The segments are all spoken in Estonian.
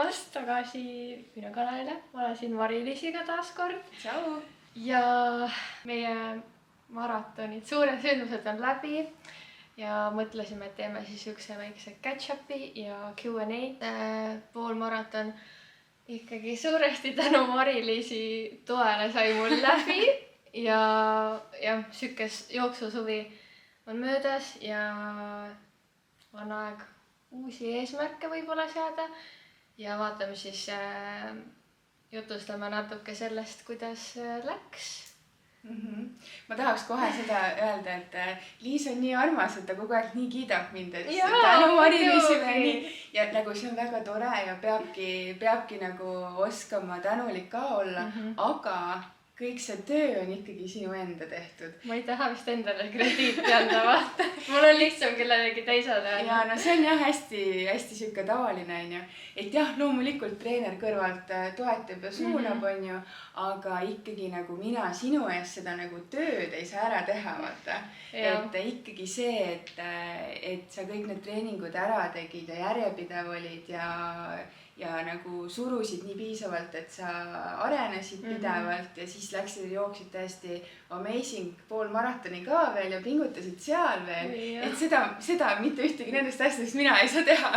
tulemast tagasi minu kanalile. Ma olen siin Mari-Liisiga taas kord. Tšau! Ja meie maratonid, suured sündmused on läbi ja mõtlesime, et teeme siis üks väikse catch-upi ja Q&A. Poolmaraton ikkagi suuresti tänu Mari-Liisi toele sai mul läbi ja sükes jooksusuvi on möödas ja on aeg uusi eesmärke võib-olla seada ja vaatame siis, jutustame natuke sellest, kuidas läks. Ma tahaks kohe seda öelda, et Liis on nii armas, et ta kogu aeg nii kiidab mind, et tänu Mari-Liisile ja nagu see on väga tore ja peabki nagu oskama tänulik ka olla, aga kõik see töö on ikkagi sinu enda tehtud. Ma ei taha vist endale krediiti anda, vaata. Mul on lihtsam kellelegi teisele. Ja no see on jah hästi siuke tavaline, on ju. Et jah, loomulikult treener kõrvalt toetab ja suunab, on ju, aga ikkagi nagu mina sinu ees seda nagu tööd ei saa ära teha, vaata. Et ikkagi see, et sa kõik need treeningud ära tegid ja järjepidev olid ja nagu surusid nii piisavalt, et sa arenesid pidevalt ja siis läksid ja jooksid täiesti amazing poolmaratoni ka veel ja pingutasid seal veel. Et seda mitte ühtegi nendest asjadest mina ei saa teha.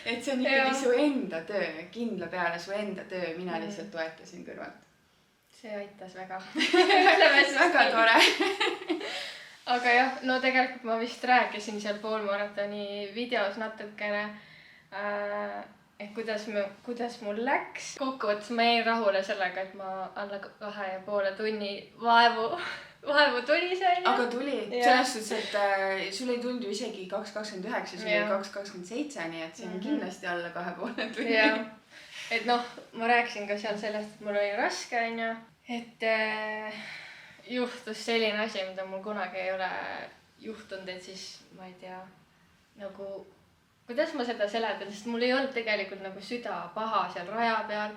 Et see on ikkagi su enda töö, kindla peale su enda töö, mina lihtsalt toetasin kõrvalt. See aitas väga. Väga tore. Aga jah, no tegelikult ma vist rääkisin seal poolmaratoni videos natukene, et kuidas mul läks. Kokkuvõttes ma jäin rahule sellega, et ma alla 2,5 tunni vaevu tuli see. Aga tuli. Selles suhtes, et sul ei tulnud ju isegi 2.29, sul oli 2.27, nii et see on kindlasti alla 2,5 tunni. Ja. Et noh, ma rääkisin ka seal sellest, et mul oli raske, on ju. Et juhtus selline asi, mida mul kunagi ei ole juhtunud, et siis ma ei tea, nagu kuidas ma seda seletan, sest mul ei olnud tegelikult nagu süda paha seal raja peal,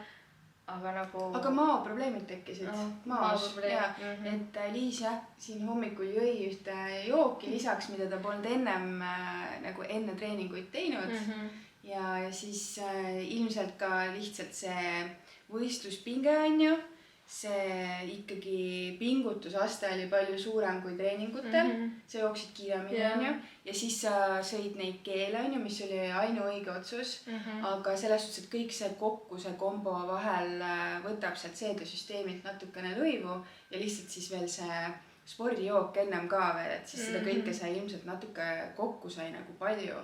aga nagu... Aga maaprobleemid tekkisid maas. Et Liis siin hommikul jõi ühte jooki lisaks, mida ta polnud enne treeninguid teinud. Ja siis ilmselt ka lihtsalt see võistluspinge on ju, see ikkagi pingutusaste oli palju suurem kui treeningutel, sa jooksid kiiremini on ju, ja siis sa sõid neid keele on ju, mis oli ainuõige otsus, aga selles suhtes, et kõik see kokku, see kombo vahel võtab sealt seedesüsteemilt natukene lõivu ja lihtsalt siis veel see spordijook ennem ka veel, et siis seda kõike sai ilmselt natuke kokku sai nagu palju.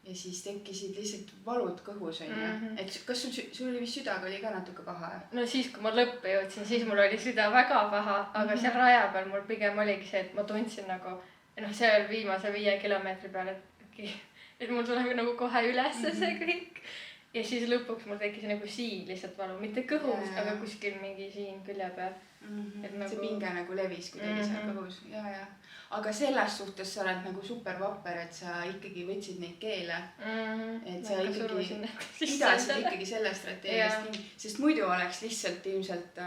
Ja siis tekkisid lihtsalt valud kõhus, on ju. Et kas sul oli vist südaga oli ka natuke paha? No siis, kui ma lõppe jõudsin, siis mul oli süda väga paha, aga seal raja peal mul pigem oligi see, et ma tundsin nagu, seal viimase 5 kilomeetri peal, et mul tuleb nagu kohe üles see kõik. Ja siis lõpuks mul tekkis nagu siin lihtsalt valu, mitte kõhus, aga kuskil mingi siin külje peal. See pinge nagu levis kuidagi seal kõhus. Aga selles suhtes sa oled nagu super vapper, et sa ikkagi võtsid neid keele. Et sa ikkagi pidasid ikkagi selle strateegiast kinni, sest muidu oleks lihtsalt ilmselt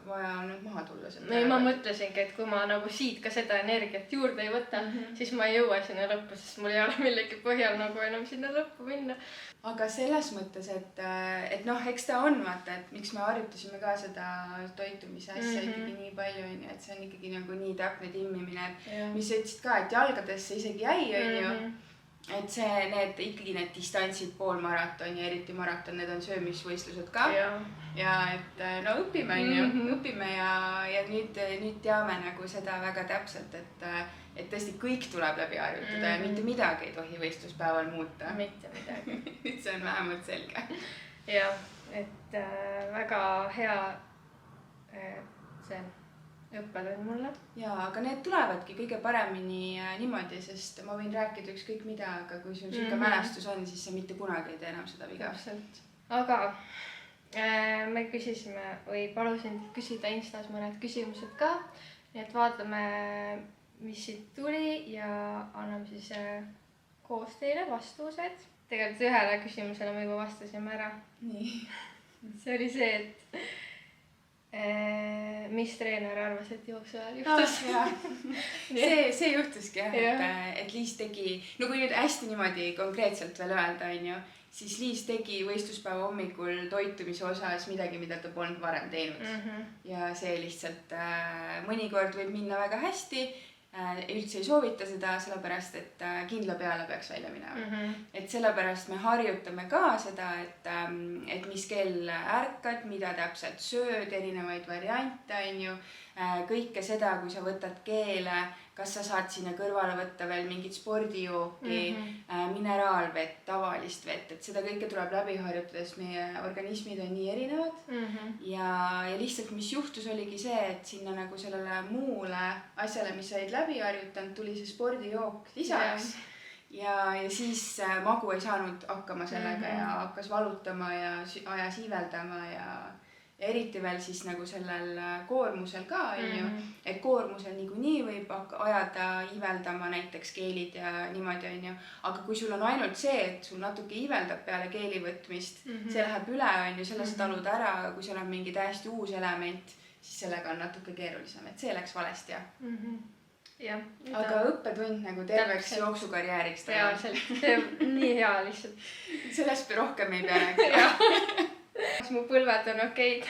vaja nüüd maha tulla. Ei, ma mõtlesingi, et kui ma nagu siit ka seda energiat juurde ei võta, siis ma ei jõua sinna lõppu, sest mul ei ole millegi põhjal nagu enam sinna lõppu minna. Aga selles mõttes, et noh, eks ta on vaata, et miks me harjutasime ka seda toitumise asja ikkagi nii palju, et see on ikkagi nagu nii täpne timmimine, mis sa ütlesid ka, et jalgadesse isegi jäi, on ju, et need ikkagi need distantsid poolmaraton ja eriti maraton, need on söömisvõistlused ka. Ja et no õpime, on ju, õpime ja nüüd teame nagu seda väga täpselt, et tõesti kõik tuleb läbi harjutada ja mitte midagi ei tohi võistluspäeval muuta. Mitte midagi. Nüüd see on vähemalt selge. Jah, et väga hea see õppetund mulle. Jaa, aga need tulevadki kõige paremini niimoodi, sest ma võin rääkida ükskõik mida, aga kui sul siuke mälestus on, siis sa mitte kunagi ei tee enam seda viga. Täpselt. Aga me küsisime või palusin küsida Instas mõned küsimused ka, nii et vaatame, mis siit tuli ja anname siis koos teile vastused. Tegelikult ühele küsimusele me juba vastasime ära. Nii. See oli see, et mis treener arvas, et jooksu ajal juhtus? See juhtuski jah, et Liis tegi, no kui nüüd hästi niimoodi konkreetselt veel öelda, on ju, siis Liis tegi võistluspäeva hommikul toitumise osas midagi, mida ta polnud varem teinud. Ja see lihtsalt mõnikord võib minna väga hästi, üldse ei soovita seda, sellepärast et kindla peale peaks välja minema. Et sellepärast me harjutame ka seda, et mis kell ärkad, mida täpselt sööd, erinevaid variante, on ju. Kõike seda, kui sa võtad keele, kas sa saad sinna kõrvale võtta veel mingit spordijooki, mineraalvett, tavalist vett, et seda kõike tuleb läbi harjutades, meie organismid on nii erinevad. Ja lihtsalt, mis juhtus, oligi see, et sinna nagu sellele muule asjale, mis said läbi harjutanud, tuli see spordijook lisaks. Ja siis magu ei saanud hakkama sellega ja hakkas valutama ja ajas iiveldama ja eriti veel siis nagu sellel koormusel ka, on ju, et koormusel niikuinii võib ajada iiveldama näiteks keelid ja niimoodi, on ju, aga kui sul on ainult see, et sul natuke iiveldab peale keeli võtmist, see läheb üle, on ju, selle sa talud ära, aga kui seal on mingi täiesti uus element, siis sellega on natuke keerulisem, et see läks valesti, jah. Aga õppetund nagu terveks jooksukarjääriks. Jaa, see on nii hea lihtsalt. Sellest rohkem ei pea rääkida. Kas mu põlved on okeid?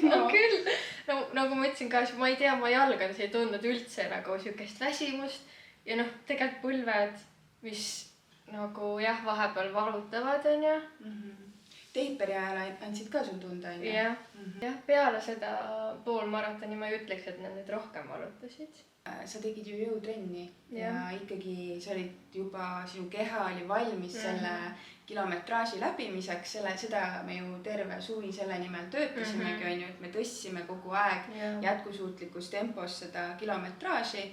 No küll. Nagu ma ütlesin ka, ma ei tea, ma jalgades ei tundnud üldse nagu sükest väsimust. Ja tegelikult põlved, mis nagu jah, vahepeal valutavad, on ju. Teiperi ajal andsid ka sul tunda, on ju? Jah, peale seda poolmaratoni ma ei ütleks, et need rohkem valutasid. Sa tegid ju jõutrenni ja ikkagi sa olid juba, sinu keha oli valmis selle kilometraaži läbimiseks, seda me ju terve suvi selle nimel töötasimegi, on ju, et me tõstsime kogu aeg jätkusuutlikus tempos seda kilometraaži,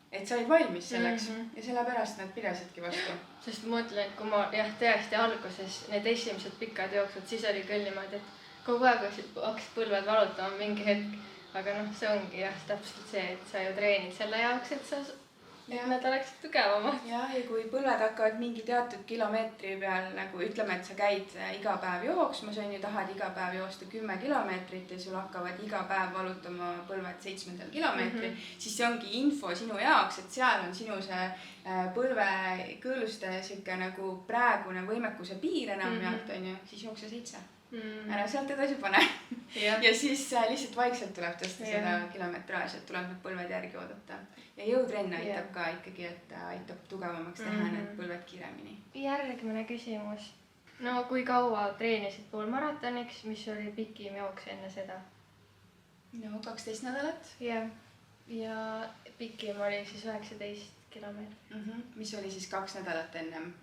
et sa olid valmis selleks ja sellepärast nad pidasidki vastu. Sest ma mõtlen, et kui ma tõesti alguses need esimesed pikad jooksud, siis oli küll niimoodi, et kogu aeg hakkasid põlved valutama mingi hetk. Aga see ongi jah, täpselt see, et sa ju treenid selle jaoks, et nad oleksid tugevamad. Ja kui põlved hakkavad mingi teatud kilomeetri peal, nagu ütleme, et sa käid iga päev jooksmas, on ju, tahad iga päev joosta 10 kilomeetrit ja sul hakkavad iga päev valutama põlved 7. kilomeetri, siis see ongi info sinu jaoks, et seal on sinu see põlvekõõluste siuke nagu praegune võimekuse piir enamjaolt, on ju, siis jookse 7. Ära sealt edasi pane. Ja siis lihtsalt vaikselt tuleb tõsta seda kilometraaži, et tuleb need põlved järgi oodata. Ja jõutrenn aitab ka ikkagi, et aitab tugevamaks teha need põlved kiiremini. Järgmine küsimus. No kui kaua treenisid poolmaratoniks, mis oli pikim jooks enne seda? No 12 nädalat. Ja pikim oli siis 19 kilomeetrit. Mis oli siis 2 nädalat ennem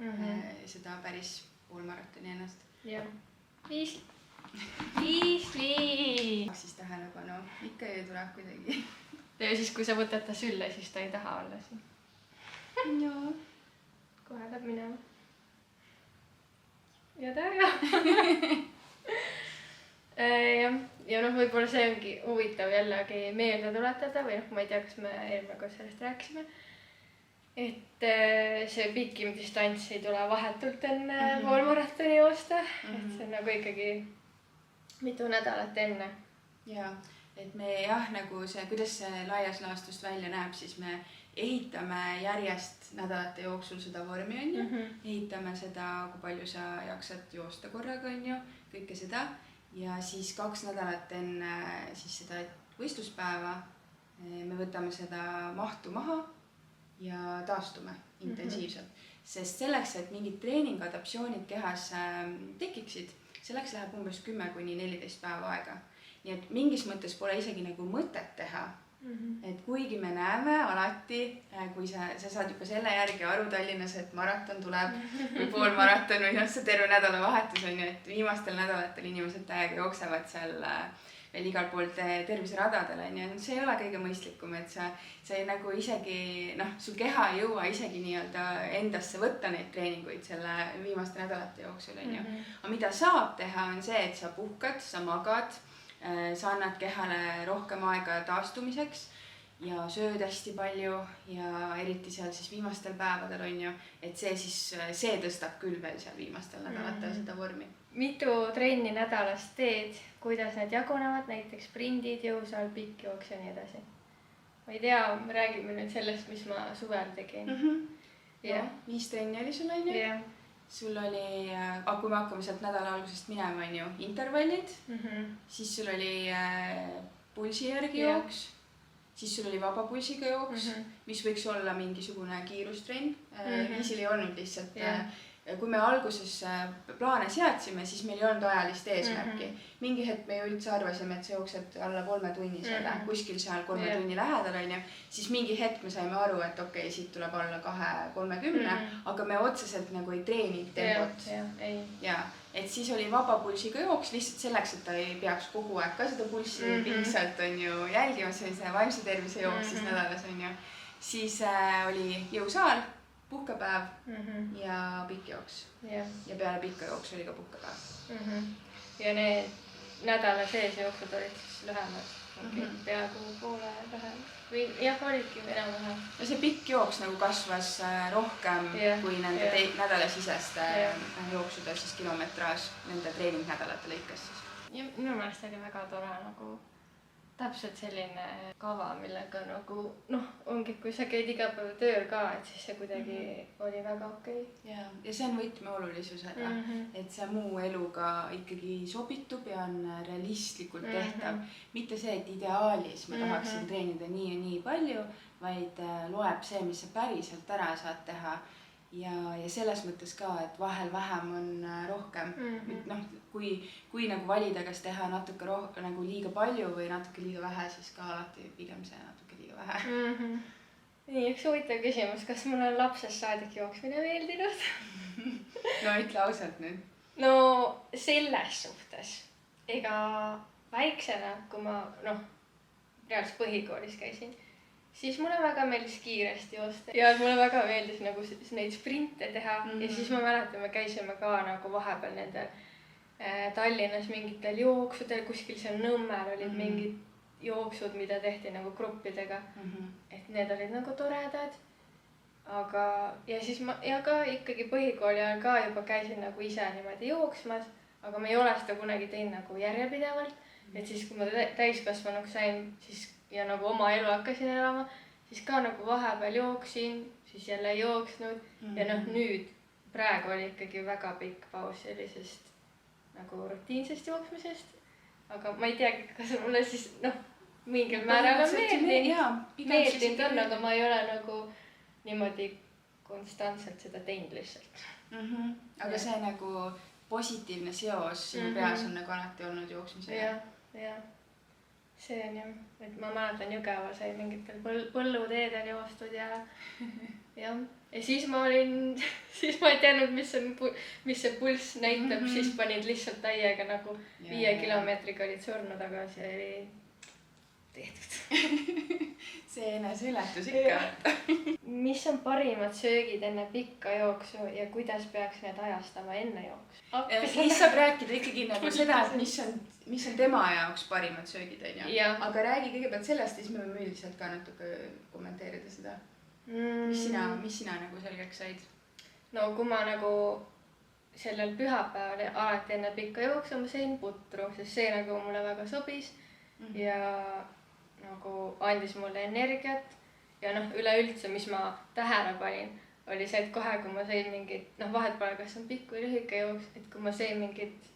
seda päris poolmaratoni ennast. Jah. Viisli! Siis tähelepanu, ikka ei tuleb kuidagi. Ja siis kui sa võtad ta sülle, siis ta ei taha olla siin. Jaa. Kohe läheb minema. Ja ta ära. Ja võib-olla see ongi huvitav jällegi meelde tuletada või ma ei tea, kas me eelmine kord sellest rääkisime. Et see pikim distants ei tule vahetult enne poolmaratoni joosta, et see on nagu ikkagi mitu nädalat enne. Jaa, et me nagu see, kuidas see laias laastust välja näeb, siis me ehitame järjest nädalate jooksul seda vormi, on ju. Ehitame seda, kui palju sa jaksad joosta korraga, on ju, kõike seda. Ja siis 2 nädalat enne siis seda võistluspäeva me võtame seda mahtu maha ja taastume intensiivselt. Sest selleks, et mingid treeningadaptsioonid kehas tekiksid, selleks läheb umbes 10–14 päeva aega. Nii et mingis mõttes pole isegi nagu mõtet teha. Et kuigi me näeme alati, kui sa saad juba selle järgi aru Tallinnas, et maraton tuleb või poolmaraton või see terve nädalavahetus on ju, et viimastel nädalatel inimesed täiega jooksevad seal veel igal pool terviseradadel, on ju. See ei ole kõige mõistlikum, et sa ei nagu isegi, sul keha ei jõua isegi nii-öelda endasse võtta neid treeninguid selle viimaste nädalate jooksul, on ju. Aga mida saab teha, on see, et sa puhkad, sa magad, sa annad kehale rohkem aega taastumiseks ja sööd hästi palju ja eriti seal siis viimastel päevadel, on ju. Et see tõstab küll veel seal viimastel nädalatel seda vormi. Mitu trenni nädalast teed, kuidas need jagunevad, näiteks sprindid, jõusaal, pikk jooks ja nii edasi? Ma ei tea, me räägime nüüd sellest, mis ma suvel tegin. 5 trenni oli sul, on ju? sul oli, kui me hakkame sealt nädala algusest minema, on ju, intervallid, siis sul oli pulsi järgi jooks, siis sul oli vaba pulsiga jooks, mis võiks olla mingisugune kiirustrenn. Liisil ei olnud lihtsalt, kui me alguses plaane seadsime, siis meil ei olnud ajalist eesmärki. Mingi hetk me ju üldse arvasime, et sa jooksed alla 3 tunni selle, kuskil seal 3 tunni lähedal, on ju. Siis mingi hetk me saime aru, et okei, siit tuleb alla 2:30, aga me otseselt nagu ei treeninud tempot. Ja, et siis oli vaba pulsiga jooks lihtsalt selleks, et ta ei peaks kogu aeg ka seda pulssi pingsalt on ju jälgima, see oli see vaimse tervise jooks siis nädalas on ju. Siis oli jõusaal, puhkepäev ja pikk jooks. Ja peale pikka jooks oli ka puhkepäev. Ja need nädala sees jooksud olid siis lühemad, peaaegu poole vähem. Või jah, olidki enam-vähem. No see pikk jooks nagu kasvas rohkem kui nende nädalasiseste jooksude siis kilometraaž nende treeningnädalate lõikes siis. Ja minu meelest oli väga tore nagu täpselt selline kava, millega nagu ongi, kui sa käid iga päev tööl ka, et siis see kuidagi oli väga okei. Ja see on võtmeolulisusega, et see muu eluga ikkagi sobitub ja on realistlikult tehtav. Mitte see, et ideaalis ma tahaksin treenida nii ja nii palju, vaid loeb see, mis sa päriselt ära saad teha. Ja selles mõttes ka, et vahel vähem on rohkem. Kui nagu valida, kas teha natuke nagu liiga palju või natuke liiga vähe, siis ka alati pigem see natuke liiga vähe. Nii, üks huvitav küsimus, kas mul on lapsest saadik jooksmine meeldinud? No ütle ausalt nüüd. No selles suhtes. Ega väiksena, kui ma reaalselt põhikoolis käisin, siis mulle väga meeldis kiiresti joosta ja mulle väga meeldis nagu neid sprinte teha ja siis ma mäletan, me käisime ka nagu vahepeal nendel Tallinnas mingitel jooksudel, kuskil seal Nõmmel olid mingid jooksud, mida tehti nagu gruppidega, et need olid nagu toredad. Aga ja siis ma ka ikkagi põhikooli ajal ka juba käisin nagu ise niimoodi jooksmas, aga ma ei ole seda kunagi teinud nagu järjepidevalt, et siis kui ma täiskasvanuks sain, siis ja nagu oma elu hakkasin elama, siis ka nagu vahepeal jooksin, siis jälle jooksnud ja nüüd praegu oli ikkagi väga pikk paus sellisest nagu rutiinsest jooksmisest, aga ma ei teagi, kas mulle siis mingil määral on meeldinud on, aga ma ei ole nagu niimoodi konstantselt seda teinud lihtsalt. Aga see nagu positiivne seos sinu peas on nagu alati olnud jooksmisega? Ja. See on jah, et ma mäletan Jõgeva sai mingitel põlluteedel joostud ja siis ma ei teadnud, mis see pulss näitab, siis panid lihtsalt täiega nagu 5 kilomeetriga olid surnud, aga see oli tehtud. See eneseületus ikka. Mis on parimad söögid enne pikka jooksu ja kuidas peaks need ajastama enne jooksu? Siis saab rääkida ikkagi nagu seda, et mis on tema jaoks parimad söögid, on ju. Aga räägi kõigepealt sellest, siis me võime üldiselt ka natuke kommenteerida seda. Mis sina nagu selgeks said? No kui ma nagu sellel pühapäeval alati enne pikka jooksu ma sõin putru, sest see nagu mulle väga sobis ja nagu andis mulle energiat ja üleüldse, mis ma tähele panin, oli see, et kohe, kui ma sõin mingit, vahet pole, kas on pikk või lühike jooks, et kui ma sõin mingit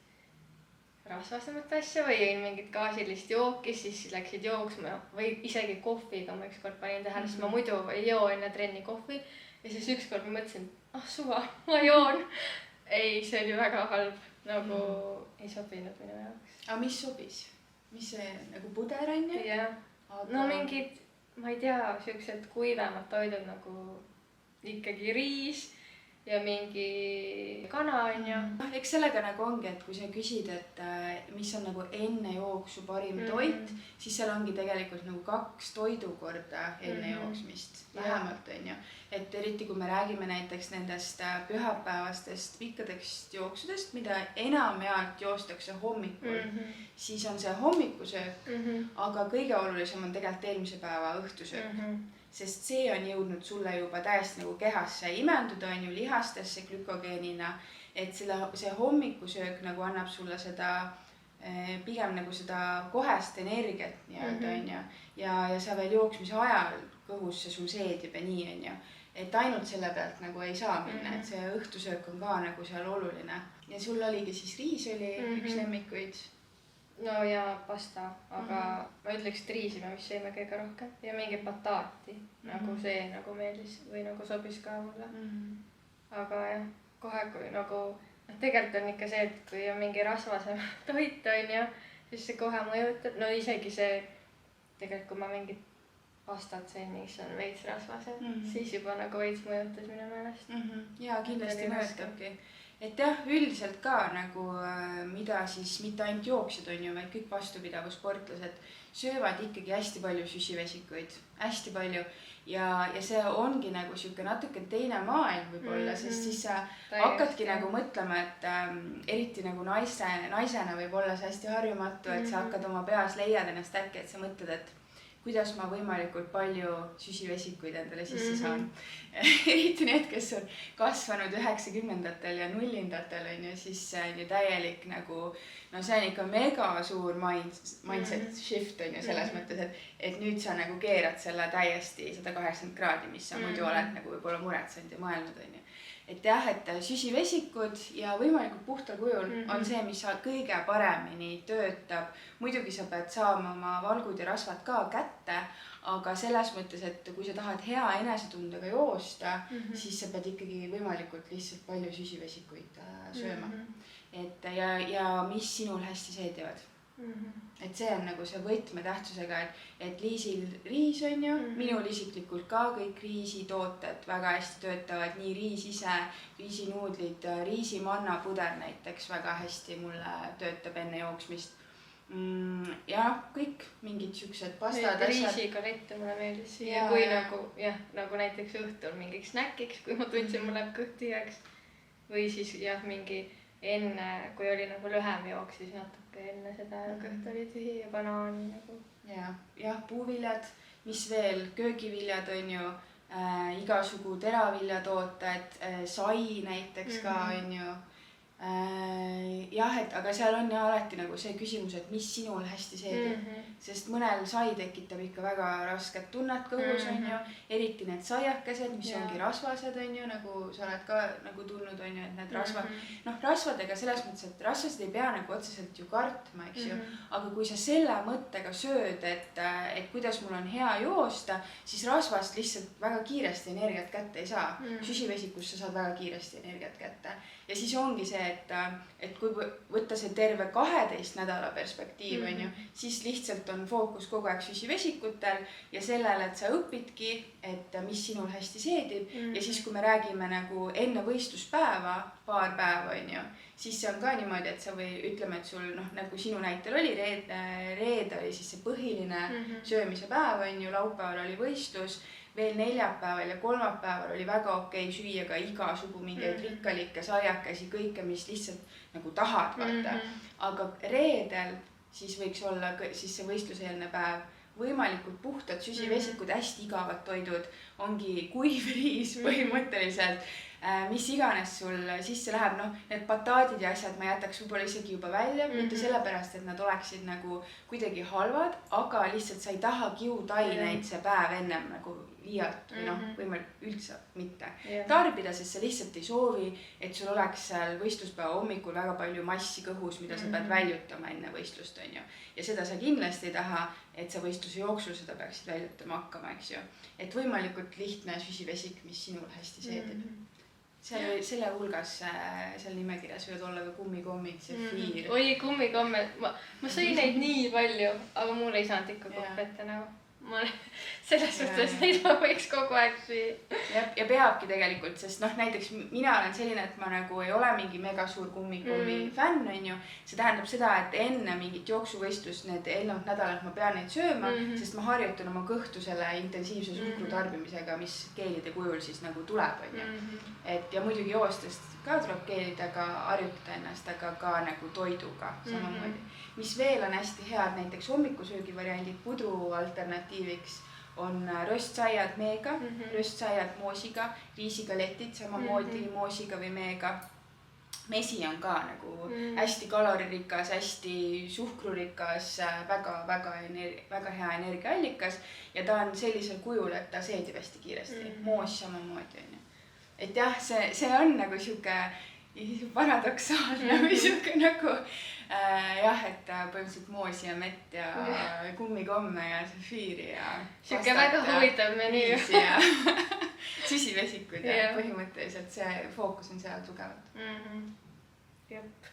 rasvasemat asja või jõin mingit gaasilist jooki, siis läksid jooksma või isegi kohviga ma ükskord panin tähele, sest ma muidu ei joo enne trenni kohvi ja siis ükskord ma mõtlesin, suva, ma joon. Ei, see oli väga halb, nagu ei sobinud minu jaoks. Aga mis sobis? Mis see nagu puder on ju? Jah, no mingid, ma ei tea, siuksed kuivemad toidud nagu ikkagi riis ja mingi kana on ju. Eks sellega nagu ongi, et kui sa küsid, et mis on nagu enne jooksu parim toit, siis seal ongi tegelikult nagu 2 toidukorda enne jooksmist, vähemalt on ju. Et eriti kui me räägime näiteks nendest pühapäevastest pikkadest jooksudest, mida enamjaolt joostakse hommikul, siis on see hommikusöök, aga kõige olulisem on tegelikult eelmise päeva õhtusöök. Sest see on jõudnud sulle juba täiesti nagu kehasse imenduda, on ju lihastesse glükogeenina, et see hommikusöök nagu annab sulle seda, pigem nagu seda kohest energiat nii-öelda, on ju. Ja sa veel jooksmise ajal kõhus see sul seedib ja nii, on ju. et ainult selle pealt nagu ei saa minna, et see õhtusöök on ka nagu seal oluline. Ja sul oligi siis riis oli üks lemmikuid? No ja pasta, aga ma ütleks, et riisi me vist sõime kõige rohkem ja mingi bataati, nagu see nagu meeldis või nagu sobis ka mulle. Aga jah, kohe kui nagu, tegelikult on ikka see, et kui on mingi rasvasem toit on ju, siis see kohe mõjutab, no isegi see, tegelikult kui ma mingit pastat sõin, mis on veits rasvasem, siis juba nagu veits mõjutas minu meelest. Jaa, kindlasti mõjutabki. Et jah, üldiselt ka nagu mida siis mitte ainult jooksjad on ju, vaid kõik vastupidavussportlased söövad ikkagi hästi palju süsivesikuid, hästi palju ja see ongi nagu siuke natuke teine maailm võib-olla, sest siis sa hakkadki nagu mõtlema, et eriti nagu naisena võib olla see hästi harjumatu, et sa hakkad oma peas leiad ennast äkki, et sa mõtled, et kuidas ma võimalikult palju süsivesikuid endale sisse saan. Eriti need, kes on kasvanud 90-ndatel ja 0-ndatel on ju, siis see on ju täielik nagu, no see on ikka mega suur mindset shift on ju selles mõttes, et nüüd sa nagu keerad selle täiesti 180 kraadi, mis sa muidu oled nagu võib-olla muretsenud ja mõelnud on ju. Et jah, et süsivesikud ja võimalikult puhtal kujul on see, mis kõige paremini töötab. Muidugi sa pead saama oma valgud ja rasvad ka kätte, aga selles mõttes, et kui sa tahad hea enesetundega joosta, siis sa pead ikkagi võimalikult lihtsalt palju süsivesikuid sööma. Et ja mis sinul hästi seedivad. Et see on nagu see võtmetähtsusega, et Liisil riis on ju, minul isiklikult ka kõik riisitooted väga hästi töötavad, nii riis ise, riisinuudlid, riisimanna puder näiteks väga hästi mulle töötab enne jooksmist. Ja kõik mingid siuksed pastad. Riisigalette mulle meeldis ja kui nagu näiteks õhtul mingiks snäkiks, kui ma tundsin, mul läheb kõht tiheks või siis jah, mingi enne, kui oli nagu lühem jook, siis natuke enne seda kõht oli tühi ja banaani nagu. Jah, puuviljad, mis veel, köögiviljad on ju, igasugu teraviljatooted, sai näiteks ka on ju. Jah, et aga seal on ja alati nagu see küsimus, et mis sinul hästi seedib, sest mõnel sai tekitab ikka väga rasket tunnet kõhus on ju, eriti need saiakesed, mis ongi rasvased on ju, nagu sa oled ka nagu tulnud on ju, et need rasvadega selles mõttes, et rasvasid ei pea nagu otseselt ju kartma, eks ju, aga kui sa selle mõttega sööd, et kuidas mul on hea joosta, siis rasvast lihtsalt väga kiiresti energiat kätte ei saa. Süsivesikus sa saad väga kiiresti energiat kätte ja siis ongi see, et kui võtta see terve 12 nädala perspektiiv on ju, siis lihtsalt on fookus kogu aeg süsivesikutel ja sellele, et sa õpidki, et mis sinul hästi seedib ja siis, kui me räägime nagu enne võistluspäeva, paar päeva on ju, siis see on ka niimoodi, et sa või ütleme, et sul nagu sinu näitel oli reede oli siis see põhiline söömise päev on ju, laupäeval oli võistlus, veel neljapäeval ja kolmapäeval oli väga okei süüa ka igasugu mingeid rikkalikke saiakesi, kõike, mis lihtsalt nagu tahad vaata. Aga reedel siis võiks olla siis see võistluseelne päev, võimalikult puhtad süsivesikud, hästi igavad toidud, ongi kuiv riis põhimõtteliselt, mis iganes sul sisse läheb, need bataadid ja asjad ma jätaks võib-olla isegi juba välja, mitte sellepärast, et nad oleksid nagu kuidagi halvad, aga lihtsalt sa ei taha kiudaineid see päev ennem nagu liialt või võimalik üldse mitte tarbida, sest sa lihtsalt ei soovi, et sul oleks seal võistluspäeva hommikul väga palju massi kõhus, mida sa pead väljutama enne võistlust, on ju. Ja seda sa kindlasti ei taha, et sa võistluse jooksul seda peaksid väljutama hakkama, eks ju. Et võimalikult lihtne süsivesik, mis sinul hästi seedib. Selle hulgas seal nimekirjas võivad olla ka kummikommid, sefiir. Oi, kummikommid. Ma sõin neid nii palju, aga mul ei saanud ikka kohvette nagu. Selles mõttes neid ma võiks kogu aeg süüa. Ja peabki tegelikult, sest näiteks mina olen selline, et ma nagu ei ole mingi mega suur kummikommi fänn, on ju. See tähendab seda, et enne mingit jooksuvõistlust need eelnevad nädalad ma pean neid sööma, sest ma harjutan oma kõhtu selle intensiivse suhkru tarbimisega, mis keelide kujul siis nagu tuleb, on ju. Ja muidugi joostest ka tuleb keelida, aga harjutada ennast, aga ka nagu toiduga samamoodi. Mis veel on hästi head, näiteks hommikusöögi variandid pudru alternatiiviks on röstsaiad meega, röstsaiad moosiga, riisigaletid samamoodi moosiga või meega. mesi on ka nagu hästi kaloririkas, hästi suhkrurikas, väga hea energiaallikas ja ta on sellisel kujul, et ta seedib hästi kiiresti. Moos samamoodi on ju. Et jah, see on nagu sihuke paradoksaalne või sihuke nagu jah, et põhimõtteliselt moosi ja mett ja kummikomme ja safiiri ja sihuke väga huvitav menüü ja süsivesikud ja põhimõtteliselt see fookus on seal tugevalt. Jep.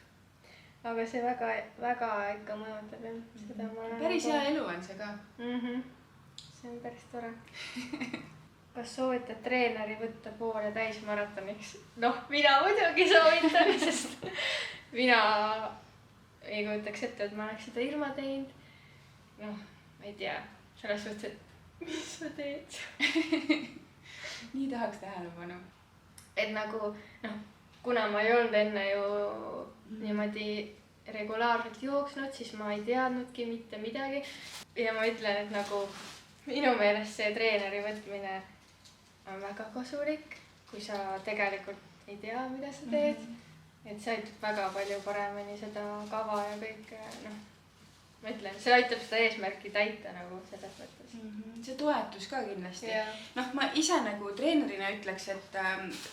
Aga see väga ikka mõjutab jah. Seda ma olen päris hea elu on see ka. See on päris tore. Kas soovitad treeneri võtta poole täismaratoniks? Noh, mina muidugi soovitan, sest mina ei kujutaks ette, et ma oleks seda ilma teinud. Noh, ma ei tea, selles suhtes, et mis sa teed? Nii tahaks tähelepanu. Et nagu, noh, kuna ma ei olnud enne ju niimoodi regulaarselt jooksnud, siis ma ei teadnudki mitte midagi. Ja ma ütlen, et nagu minu meelest see treeneri võtmine on väga kasulik, kui sa tegelikult ei tea, mida sa teed. Et see aitab väga palju paremini seda kava ja kõik, noh, ma ütlen, see aitab seda eesmärki täita nagu selles mõttes. See toetus ka kindlasti. Noh, ma ise nagu treenerina ütleks, et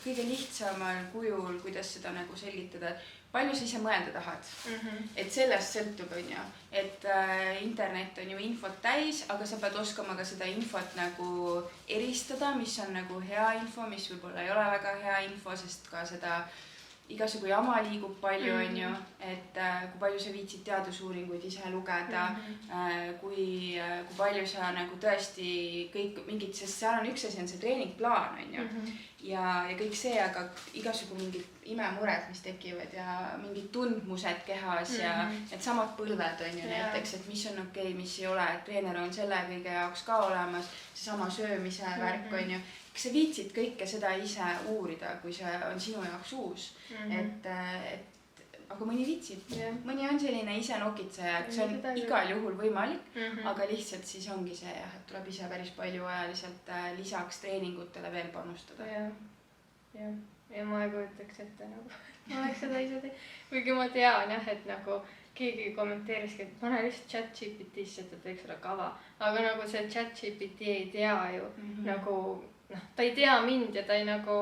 kõige lihtsamal kujul, kuidas seda nagu selgitada, palju sa ise mõelda tahad. Et sellest sõltub, on ju, et internet on ju infot täis, aga sa pead oskama ka seda infot nagu eristada, mis on nagu hea info, mis võib-olla ei ole väga hea info, sest ka seda igasugu jama liigub palju, on ju, et kui palju sa viitsid teadusuuringuid ise lugeda, kui palju sa nagu tõesti kõik mingid, sest seal on üks asi on see treeningplaan, on ju, ja kõik see, aga igasugu mingid imemured, mis tekivad ja mingid tundmused kehas ja need samad põlved on ju näiteks, et mis on okei, mis ei ole, et treener on selle kõige jaoks ka olemas, seesama söömise värk on ju. Kas sa viitsid kõike seda ise uurida, kui see on sinu jaoks uus, et aga mõni viitsib, mõni on selline ise nokitseja, et see on igal juhul võimalik, aga lihtsalt siis ongi see jah, et tuleb ise päris palju ajaliselt lisaks treeningutele veel panustada. Ja ma ei kujutaks ette nagu, ma oleks seda ise teinud, kuigi ma tean jah, et nagu keegi kommenteeriski, et pane lihtsalt ChatGPT-sse, et teeks selle kava, aga nagu see ChatGPT ei tea ju nagu noh, ta ei tea mind ja ta ei nagu,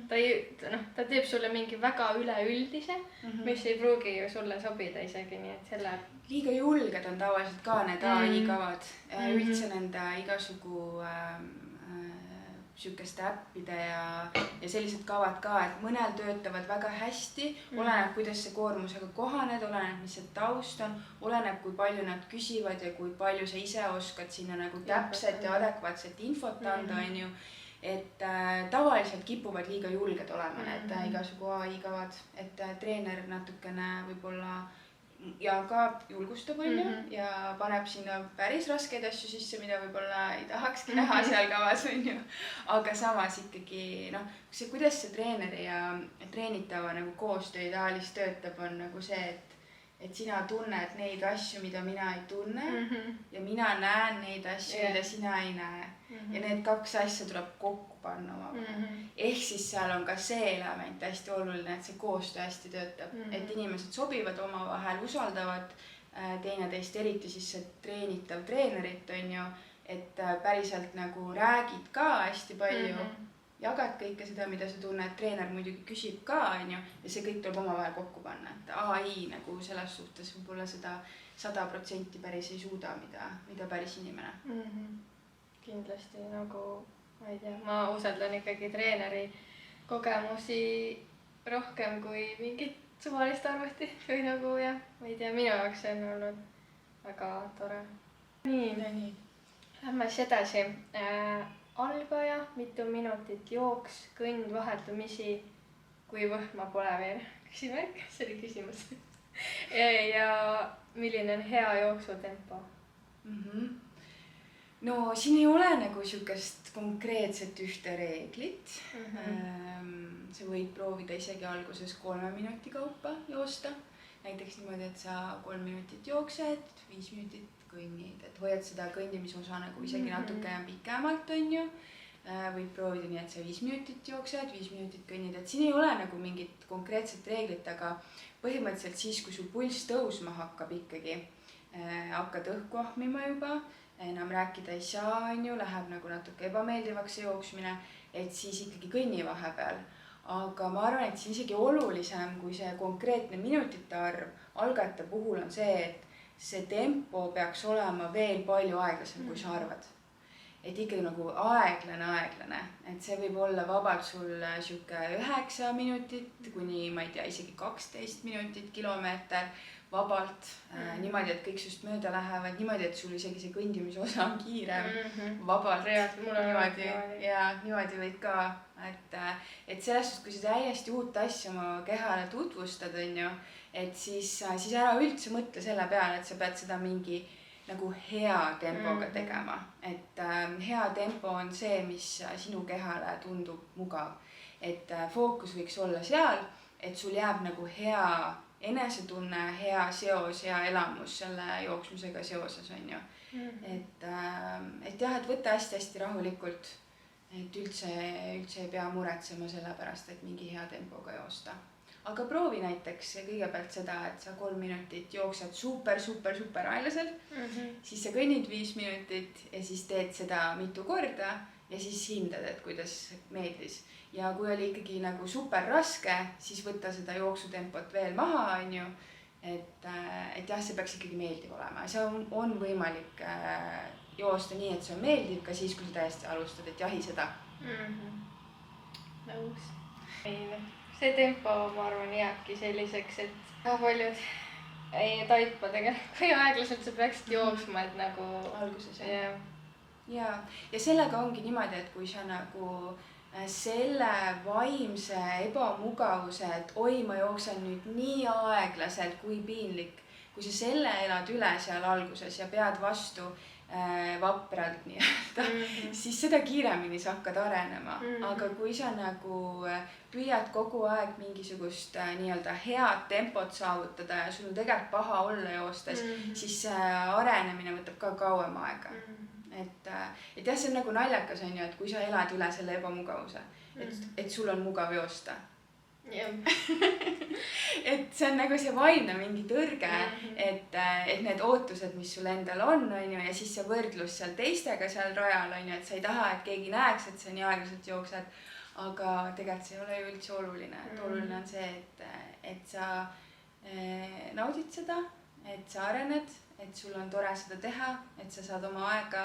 ta teeb sulle mingi väga üleüldise, mis ei pruugi ju sulle sobida isegi, nii et selle... Liiga julged on tavaliselt ka need AI kavad, üldse nende igasugu sükeste äppide ja sellised kavad ka, et mõnel töötavad väga hästi, oleneb, kuidas see koormusega kohaned, oleneb, mis see taust on, oleneb, kui palju nad küsivad ja kui palju sa ise oskad sinna nagu täpset ja adekvaatset infot anda, on ju. Et tavaliselt kipuvad liiga julged olema need igasugu AI kavad, et treener natukene võib-olla ja ka julgustab on ju ja paneb sinna päris raskeid asju sisse, mida võib-olla ei tahakski näha seal kavas on ju. Aga samas ikkagi, noh, kuidas see treeneri ja treenitava nagu koostöö ideaalis töötab, on nagu see, et sina tunned neid asju, mida mina ei tunne ja mina näen neid asju, mida sina ei näe. Ja need kaks asja tuleb kokku panna omavahel. Ehk siis seal on ka see element hästi oluline, et see koostöö hästi töötab. Et inimesed sobivad omavahel, usaldavad teineteist, eriti siis see treenitav treenerit on ju, et päriselt nagu räägid ka hästi palju, jagad kõike seda, mida sa tunned, treener muidugi küsib ka on ju, ja see kõik tuleb omavahel kokku panna. Et AI nagu selles suhtes võib-olla seda 100% päris ei suuda, mida päris inimene. Kindlasti nagu, ma ei tea, ma usaldan ikkagi treeneri kogemusi rohkem kui mingit suvalist arvuti või nagu jah, ma ei tea, minu jaoks see on olnud väga tore. Nii. Lähme siis edasi. Algaja, mitu minutit jooks, kõnd vaheldumisi, kui võhma pole veel. Küsimärk, see oli küsimus. Ja milline on hea jooksutempo? No siin ei ole nagu siukest konkreetset ühte reeglit. Sa võid proovida isegi alguses 3 minuti kaupa joosta. Näiteks niimoodi, et sa 3 minutit jooksed, 5 minutit kõnnid, et hoiad seda kõndimisosa nagu isegi natuke pikemalt on ju. võid proovida nii, et sa 5 minutit jooksed, 5 minutit kõnnid, et siin ei ole nagu mingit konkreetset reeglit, aga põhimõtteliselt siis, kui sul pulss tõusma hakkab ikkagi, hakkad õhku ahmima juba, enam rääkida ei saa, on ju, läheb nagu natuke ebameeldivaks see jooksmine, et siis ikkagi kõnni vahepeal. Aga ma arvan, et siin isegi olulisem kui see konkreetne minutite arv algajate puhul on see, et see tempo peaks olema veel palju aeglasem, kui sa arvad. Et ikkagi nagu aeglane, et see võib olla vabalt sul siuke 9 minutit kuni, ma ei tea, isegi 12 minutit kilomeeter vabalt, niimoodi, et kõik sust mööda lähevad, niimoodi, et sul isegi see kõndimise osa on kiirem, vabalt, niimoodi ja niimoodi võid ka, et selles suhtes, kui sa täiesti uut asja oma kehale tutvustad, on ju, et siis ära üldse mõtle selle peale, et sa pead seda mingi nagu hea tempoga tegema, et hea tempo on see, mis sinu kehale tundub mugav, et fookus võiks olla seal, et sul jääb nagu hea enesetunne, hea seos, hea elamus selle jooksmisega seoses, on ju. Et jah, et võtta hästi-hästi rahulikult, et üldse ei pea muretsema selle pärast, et mingi hea tempoga joosta. Aga proovi näiteks kõigepealt seda, et sa 3 minutit jooksed super aeglaselt, siis sa kõnnid 5 minutit ja siis teed seda mitu korda ja siis hindad, et kuidas meeldis. Ja kui oli ikkagi nagu super raske, siis võtta seda jooksutempot veel maha, on ju, et jah, see peaks ikkagi meeldiv olema. See on võimalik joosta nii, et see on meeldiv ka siis, kui sa täiesti alustad, et jahi seda. Nõus. See tempo, ma arvan, jääbki selliseks, et paljud ei taipa tegelikult, kui aeglaselt sa peaksid jooksma, et nagu alguses. Ja sellega ongi niimoodi, et kui sa nagu selle vaimse ebamugavuse, et oi, ma jooksen nüüd nii aeglaselt, kui piinlik, kui sa selle elad üle seal alguses ja pead vastu vapralt nii-öelda, siis seda kiiremini sa hakkad arenema. Aga kui sa nagu püüad kogu aeg mingisugust nii-öelda head tempot saavutada ja sul on tegelikult paha olla joostes, siis see arenemine võtab ka kauem aega. Et jah, see on nagu naljakas, on ju, et kui sa elad üle selle ebamugavuse, et sul on mugav joosta. Et see on nagu see vaimne mingi tõrge, et need ootused, mis sul endal on ju, ja siis see võrdlus seal teistega seal rajal on ju, et sa ei taha, et keegi näeks, et sa nii aeglaselt jooksed, aga tegelikult see ei ole ju üldse oluline, et oluline on see, et sa naudid seda, et sa arened, et sul on tore seda teha, et sa saad oma aega,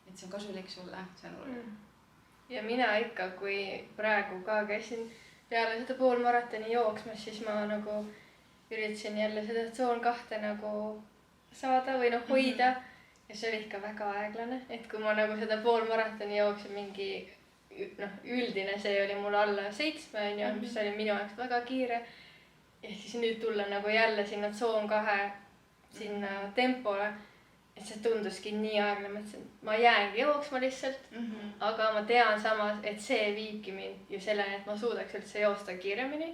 et see on kasulik sulle, see on oluline. Ja mina ikka, kui praegu ka käisin peale seda poolmaratoni jooksmas, siis ma nagu üritasin jälle seda tsoon 2 nagu saada või hoida ja see oli ikka väga aeglane, et kui ma nagu seda poolmaratoni jooksin mingi üldine, see oli mul alla 7 on ju, mis oli minu jaoks väga kiire ja siis nüüd tulla nagu jälle sinna tsoon 2 sinna tempole, et see tunduski nii aeglane, et ma jäängi jooksma lihtsalt, aga ma tean samas, et see viibki mind ju selleni, et ma suudaks üldse joosta kiiremini,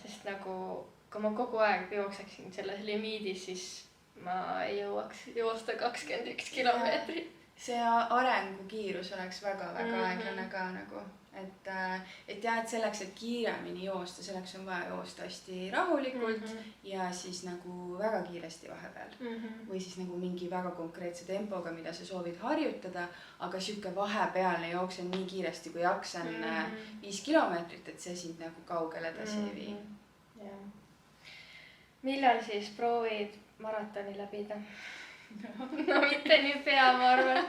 sest nagu kui ma kogu aeg jookseksin selles limiidis, siis ma ei jõuaks joosta 21 kilomeetrit. See arengukiirus oleks väga-väga aeglane ka nagu, et jah, et selleks, et kiiremini joosta, selleks on vaja joosta hästi rahulikult ja siis nagu väga kiiresti vahepeal. Või siis nagu mingi väga konkreetse tempoga, mida sa soovid harjutada, aga siuke vahepealne jooksen nii kiiresti, kui jaksan 5 kilomeetrit, et see sind nagu kaugele edasi ei vii. Millal siis proovid maratoni läbida? No mitte nii pea, ma arvan.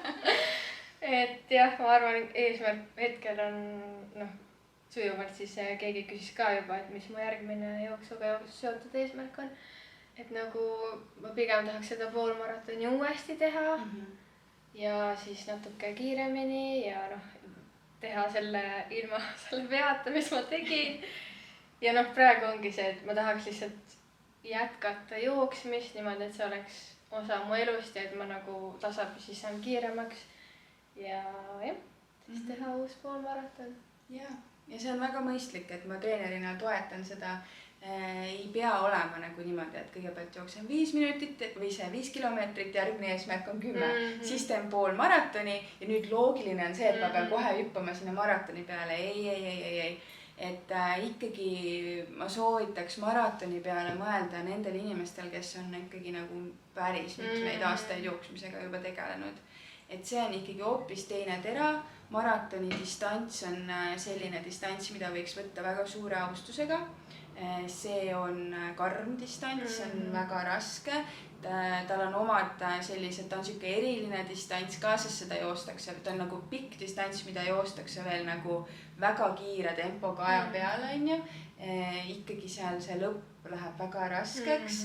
Et jah, ma arvan, eesmärk hetkel on sujuvalt siis keegi küsis ka juba, et mis mu järgmine jooksuga seotud eesmärk on. Et nagu ma pigem tahaks seda poolmaratoni uuesti teha ja siis natuke kiiremini ja teha selle ilma selle veata, mis ma tegin. Ja praegu ongi see, et ma tahaks lihtsalt jätkata jooksmist niimoodi, et see oleks osa mu elust ja et ma nagu tasapisi saan kiiremaks. Ja jah, siis teha uus poolmaraton. Ja see on väga mõistlik, et ma treenerina toetan seda ei pea olema nagu niimoodi, et kõigepealt jooksen 5 minutit või see 5 kilomeetrit, järgmine eesmärk on 10, siis teen pool maratoni ja nüüd loogiline on see, et ma pean kohe hüppama sinna maratoni peale. Ei. Et ikkagi ma soovitaks maratoni peale mõelda nendel inimestel, kes on ikkagi nagu päris mitmeid aastaid jooksmisega juba tegelenud. Et see on ikkagi hoopis teine tera. Maratoni distants on selline distants, mida võiks võtta väga suure austusega. See on karm distants, see on väga raske. Tal on omad sellised, ta on siuke eriline distants ka, sest seda joostakse, ta on nagu pikk distants, mida joostakse veel nagu väga kiire tempoga aja peale, on ju. Ikkagi seal see lõpp läheb väga raskeks,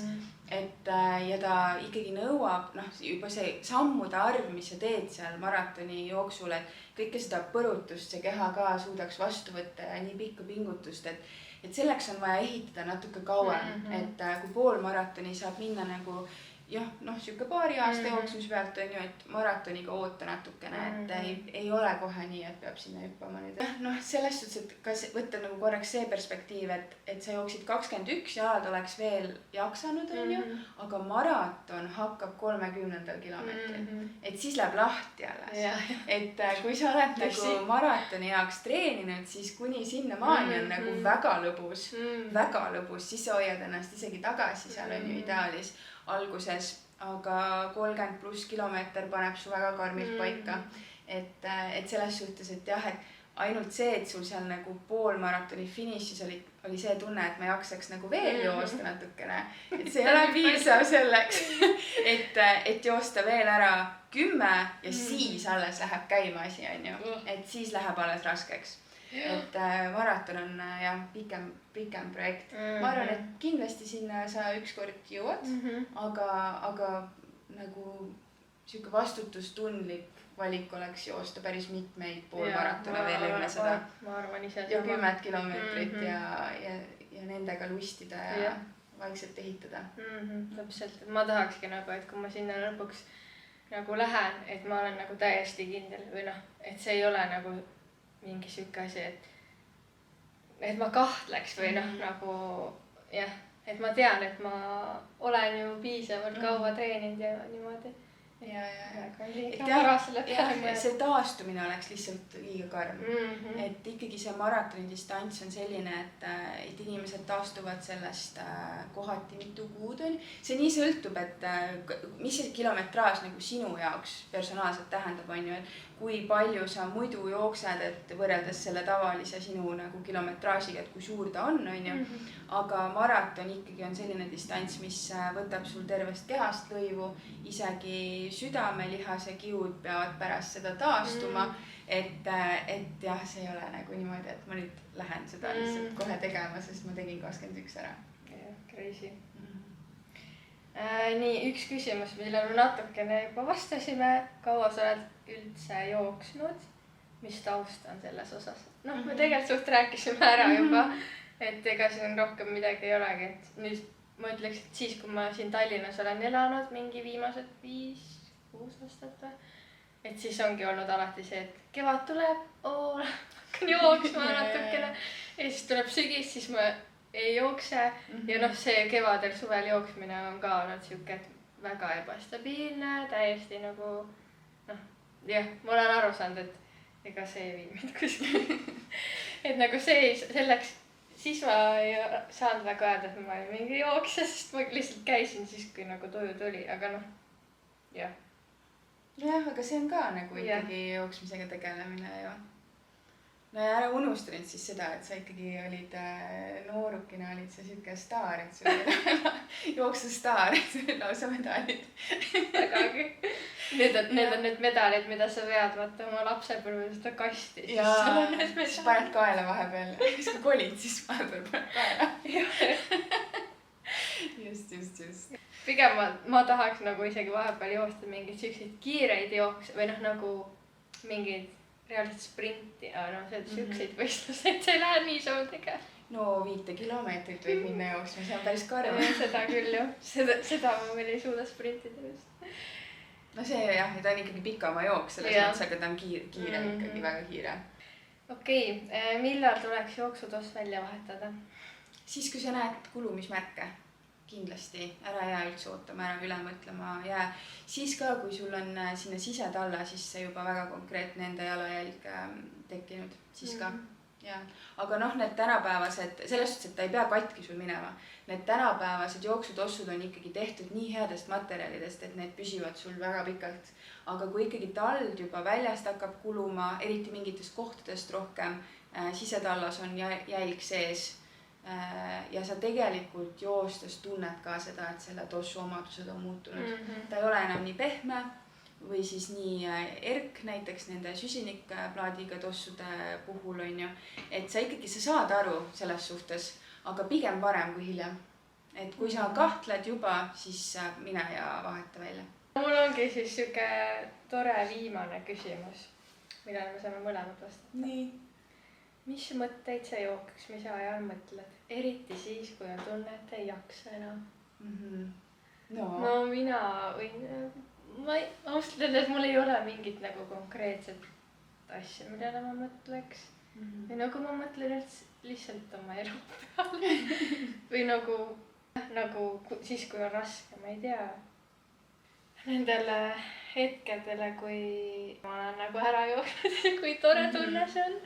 ja ta ikkagi nõuab, juba see sammude arv, mis sa teed seal maratoni jooksul, et kõike seda põrutust see keha ka suudaks vastu võtta ja nii pikka pingutust, et selleks on vaja ehitada natuke kauem, et kui pool maratoni saab minna nagu siuke paari aasta jooksmise pealt on ju, et maratoniga oota natukene, et ei ole kohe nii, et peab sinna hüppama nüüd. Selles suhtes, et kas võtta nagu korraks see perspektiiv, et sa jooksid 21 ja jalad oleks veel jaksanud, on ju, aga maraton hakkab 30. kilomeetril, et siis läheb lahti alles. Et kui sa oled nagu maratoni jaoks treeninud, siis kuni sinna maani on nagu väga lõbus, siis sa hoiad ennast isegi tagasi, seal on ju ideaalis alguses, aga 30+ kilomeeter paneb su väga karmilt paika. Et selles suhtes, et jah, et ainult see, et sul seal nagu pool maratoni finišis oli see tunne, et ma jaksaks nagu veel joosta natukene. Et see ei ole piisav selleks, et joosta veel ära 10 ja siis alles läheb käima asi, on ju. Et siis läheb alles raskeks. Et maraton on pikem projekt. Ma arvan, et kindlasti sinna sa ükskord jõuad, aga nagu siuke vastutustundlik valik oleks joosta päris mitmeid poolmaratone veel enne seda. Ma arvan ise ja 10 kilomeetrit ja nendega lustida ja vaikselt ehitada. Täpselt, et ma tahakski nagu, et kui ma sinna lõpuks nagu lähen, et ma olen nagu täiesti kindel või et see ei ole nagu mingi siuke asi, et ma kahtleks või nagu jah, et ma tean, et ma olen ju piisavalt kaua treeninud ja niimoodi. See taastumine oleks lihtsalt liiga karm. Et ikkagi see maratoni distants on selline, et inimesed taastuvad sellest kohati mitu kuud. See nii sõltub, et mis see kilometraaž nagu sinu jaoks personaalselt tähendab, on ju, et kui palju sa muidu jooksed, et võrreldes selle tavalise sinu nagu kilometraažiga, et kui suur ta on ju. Aga maraton ikkagi on selline distants, mis võtab sul tervest kehast lõivu, isegi südamelihase kiud peavad pärast seda taastuma, et jah, see ei ole nagu niimoodi, et ma nüüd lähen seda lihtsalt kohe tegema, sest ma tegin 21 ära. Crazy. Nii, üks küsimus, mille me natukene juba vastasime, kaua sa oled üldse jooksnud, mis taust on selles osas? Me tegelikult suht rääkisime ära juba, et ega siin rohkem midagi ei olegi, et nüüd ma ütleks, et siis, kui ma siin Tallinnas olen elanud mingi viimased 5-6 aastat või, et siis ongi olnud alati see, et kevad tuleb, hakkan jooksma natukene ja siis tuleb sügis, siis ma ei jookse ja see kevadel suvel jooksmine on ka olnud siuke, et väga ebastabiilne, täiesti nagu jah, ma olen aru saanud, et ega see ei vii mind kuskil. Et nagu selleks, siis ma ei saanud väga öelda, et ma olin mingi jooksja, sest ma lihtsalt käisin siis, kui nagu tuju tuli, aga jah. Jah, aga see on ka nagu ikkagi jooksmisega tegelemine ju. No ja ära unusta nüüd siis seda, et sa ikkagi olid noorukina, olid sa siuke staar, et sul oli jooksustaar, et sul oli lausa medalid. Vägagi. Need on need medalid, mida sa vead vaata oma lapsepõlve seda kasti. Jaa, siis paned kaela vahepeal. Siis kui kolid, siis vahepeal paned kaela. Just. Pigem ma tahaks nagu isegi vahepeal joosta mingeid siukseid kiireid jooks või nagu mingeid reaalselt sprinti, siukseid võistluseid, see ei lähe nii sul tegema. No 5 kilomeetrit võib minna jooksma, see on päris karm. Seda küll ju, seda ma veel ei suuda sprintida just. No see jah, ta on ikkagi pikama jooks, selles mõttes, aga ta on kiire ikkagi, väga kiire. Okei, millal tuleks jooksutoss välja vahetada? siis kui sa näed kulumismärke, kindlasti ära jää üldse ootama, ära üle mõtlema jää. Siis ka, kui sul on sinna sisetalla sisse juba väga konkreetne enda jalajälg tekkinud, siis ka. Ja. Aga noh, need tänapäevased, selles suhtes, et ta ei pea katki sul minema. Need tänapäevased jooksutossud on ikkagi tehtud nii headest materjalidest, et need püsivad sul väga pikalt. Aga kui ikkagi tald juba väljast hakkab kuluma, eriti mingitest kohtadest rohkem, sisetallas on jälg sees ja sa tegelikult joostes tunned ka seda, et selle tossu omadused on muutunud. Ta ei ole enam nii pehme või siis nii erk näiteks nende süsinikplaadiga tossude puhul on ju, et sa ikkagi saad aru selles suhtes, aga pigem varem kui hiljem. Et kui sa kahtled juba, siis mine ja vaheta välja. Mul ongi siis siuke tore viimane küsimus, millele me saame mõlemad vastata. Nii. Mis mõtteid sa jooksmise ajal mõtled? Eriti siis, kui on tunne, et ei jaksa enam. No mina võin... ausalt öeldes mul ei ole mingit nagu konkreetset asja, millele ma mõtleks. Või nagu ma mõtlen lihtsalt oma elu peale. Või nagu siis, kui on raske, ma ei tea. Nendele hetkedele, kui ma olen nagu ära jooksnud, kui tore tunne see on.